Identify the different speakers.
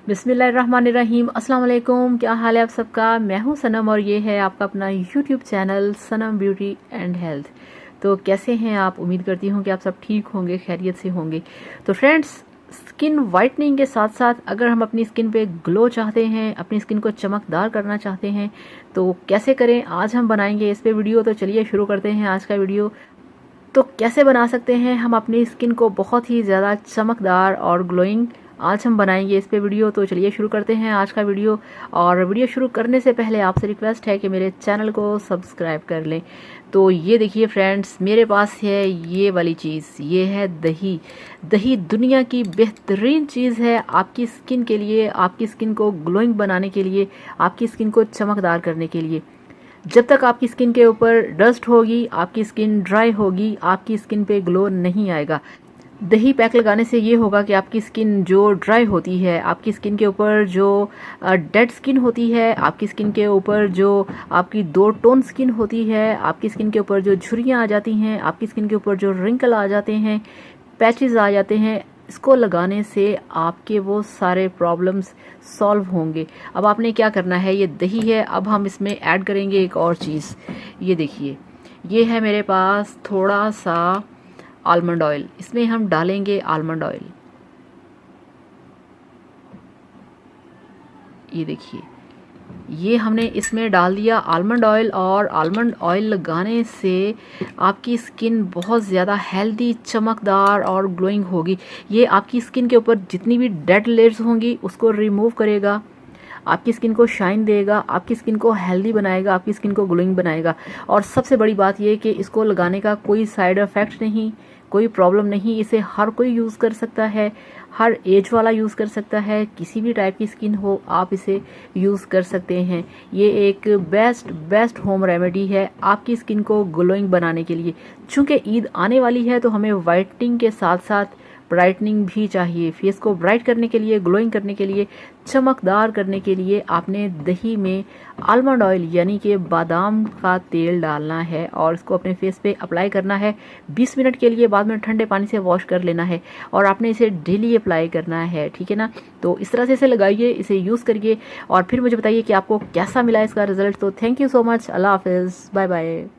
Speaker 1: बिस्मिल्लाहिर्रहमानिर्रहीम। अस्सलाम वालेकुम। क्या हाल है आप सबका? मैं हूं सनम और ये है आपका अपना YouTube channel Sanam beauty and health. तो कैसे हैं आप? उम्मीद करती हूँ कि आप सब ठीक होंगे, खैरियत से होंगे। तो फ्रेंड्स, स्किन वाइटनिंग के साथ साथ अगर हम अपनी स्किन पे ग्लो चाहते हैं, अपनी स्किन को चमकदार करना चाहते हैं, तो कैसे करें आज हम बनाएंगे इस पे वीडियो। तो चलिए शुरू करते हैं आज का वीडियो। तो कैसे बना सकते हैं हम अपनी स्किन को बहुत ही ज़्यादा चमकदार और ग्लोइंग, आज हम बनाएंगे इस पे वीडियो। तो चलिए शुरू करते हैं आज का वीडियो। और वीडियो शुरू करने से पहले आपसे रिक्वेस्ट है कि मेरे चैनल को सब्सक्राइब कर लें। तो ये देखिए फ्रेंड्स, मेरे पास है ये वाली चीज़, ये है दही। दही दुनिया की बेहतरीन चीज़ है आपकी स्किन के लिए, आपकी स्किन को ग्लोइंग बनाने के लिए, आपकी स्किन को चमकदार करने के लिए। जब तक आपकी स्किन के ऊपर डस्ट होगी, आपकी स्किन ड्राई होगी, आपकी स्किन पे ग्लो नहीं आएगा। दही पैक लगाने से ये होगा कि आपकी स्किन जो ड्राई होती है, आपकी स्किन के ऊपर जो डेड स्किन होती है, आपकी स्किन के ऊपर जो आपकी 2 टोन स्किन होती है, आपकी स्किन के ऊपर जो झुर्रियाँ आ जाती हैं, आपकी स्किन के ऊपर जो रिंकल आ जाते हैं, पैचेस आ जाते हैं, इसको लगाने से आपके वो सारे प्रॉब्लम्स सॉल्व होंगे। अब आपने क्या करना है, ये दही है, अब हम इसमें ऐड करेंगे एक और चीज़। ये देखिए, ये है मेरे पास थोड़ा सा आलमंड ऑयल, इसमें हम डालेंगे आलमंड ऑयल। ये देखिए, ये हमने इसमें डाल दिया आलमंड ऑयल। और आलमंड ऑयल लगाने से आपकी स्किन बहुत ज़्यादा हेल्दी, चमकदार और ग्लोइंग होगी। ये आपकी स्किन के ऊपर जितनी भी डेड लेयर्स होंगी उसको रिमूव करेगा, आपकी स्किन को शाइन देगा, आपकी स्किन को हेल्दी बनाएगा, आपकी स्किन को ग्लोइंग बनाएगा। और सबसे बड़ी बात यह कि इसको लगाने का कोई साइड इफ़ेक्ट नहीं, कोई प्रॉब्लम नहीं। इसे हर कोई यूज़ कर सकता है, हर एज वाला यूज़ कर सकता है, किसी भी टाइप की स्किन हो आप इसे यूज़ कर सकते हैं। ये एक बेस्ट होम रेमेडी है आपकी स्किन को ग्लोइंग बनाने के लिए। चूँकि ईद आने वाली है तो हमें वाइटनिंग के साथ साथ ब्राइटनिंग भी चाहिए। फेस को ब्राइट करने के लिए, ग्लोइंग करने के लिए, चमकदार करने के लिए आपने दही में आलमंड ऑयल यानी कि बादाम का तेल डालना है और इसको अपने फेस पे अप्लाई करना है 20 मिनट के लिए। बाद में ठंडे पानी से वॉश कर लेना है और आपने इसे डेली अप्लाई करना है, ठीक है ना। तो इस तरह से इसे लगाइए, इसे यूज़ करिए और फिर मुझे बताइए कि आपको कैसा मिला इसका रिजल्ट। तो थैंक यू सो मच। अल्लाह हाफिज़, बाय बाय।